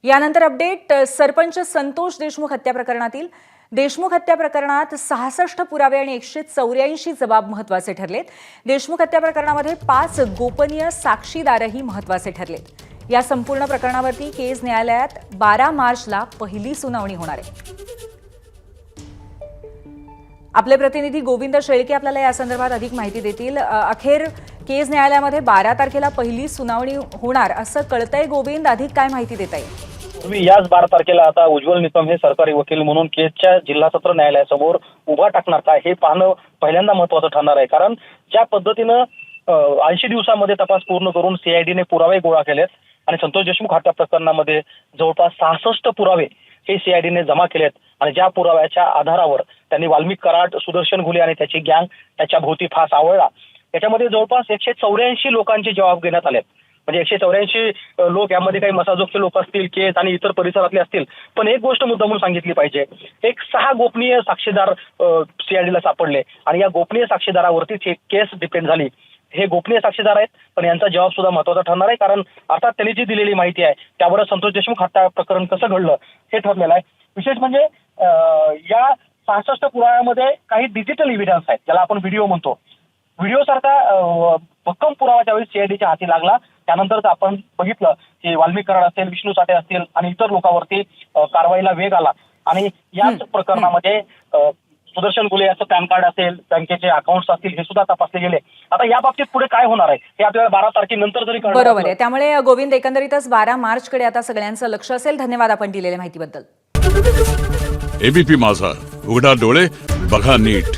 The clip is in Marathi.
यानंतर अपडेट सरपंच संतोष देशमुख हत्या प्रकरणातील देशमुख हत्या प्रकरणात 66 पुरावे आणि 184 जबाब महत्त्वाचे ठरलेत। देशमुख हत्या प्रकरणामध्ये 5 गोपनीय साक्षीदारही महत्त्वाचे ठरलेत। या संपूर्ण प्रकरणावरती केस न्यायालयात 12 मार्चला पहिली सुनावणी होणार आहे। आपले प्रतिनिधी गोविंद शेळके आपल्याला या संदर्भात अधिक माहिती देतील। अखेर केस न्यायालयामध्ये 12 तारखेला पहिली सुनावणी होणार असं कळतंय। गोविंद, अधिक काय माहिती देता येईल? तुम्ही याच 12 तारखेला आता उज्ज्वल निकम हे सरकारी वकील म्हणून केसच्या जिल्हा सत्र न्यायालयासमोर उभा टाकणार काय हे पाहणं पहिल्यांदा महत्त्वाचं ठरणार आहे। कारण ज्या पद्धतीनं 80 दिवसांमध्ये तपास पूर्ण करून सीआयडीने पुरावे गोळा केलेत आणि संतोष देशमुख हत्या प्रकरणामध्ये जवळपास 66 पुरावे हे सीआयडीने जमा केलेत आणि ज्या पुराव्याच्या आधारावर त्यांनी वाल्मिक कराड, सुदर्शन घुले आणि त्याची गँग त्याच्या भोवती फास आवळला। याच्यामध्ये जवळपास 184 लोकांचे जबाब घेण्यात आलेत। म्हणजे 184 लोक, यामध्ये काही मसाजोगचे लोक असतील, केस आणि इतर परिसरातले असतील। पण एक गोष्ट मुद्दामून सांगितली पाहिजे, एक 6 गोपनीय साक्षीदार सीआयडीला सापडले आणि या गोपनीय साक्षीदारावरतीच ही केस डिपेंड झाली। हे गोपनीय साक्षीदार आहेत, पण यांचा जबाब सुद्धा महत्त्वाचा ठरणार आहे। कारण अर्थात त्यांनी जी दिलेली माहिती आहे त्यावर संतोष देशमुख हत्या प्रकरण कसं घडलं हे ठरलेलं आहे। विशेष म्हणजे या 66 पुराव्यामध्ये काही डिजिटल एव्हिडन्स आहेत, ज्याला आपण व्हिडिओ म्हणतो। व्हिडिओ सारखा भक्कम पुरावा ज्यावेळी सीआयडीच्या हाती लागला त्यानंतरच आपण बघितलं की वाल्मिक कराड असेल, विष्णू साठे असतील आणि इतर लोकांवरती कारवाईला वेग आला। आणि याच प्रकरणामध्ये सुदर्शन घुले याचं पॅन कार्ड असेल, बँकेचे अकाउंट्स असतील, हे सुद्धा तपासले गेले। आता या बाबतीत पुढे काय होणार आहे हे आपल्याला 12 तारखेनंतर जरी कळणार। बरोबर आहे। त्यामुळे गोविंद, एकंदरीतच 12 मार्चकडे आता सगळ्यांचं लक्ष असेल। धन्यवाद आपण दिलेल्या माहितीबद्दल। एबीपी माझा, उघडा डोळे बघा नीट।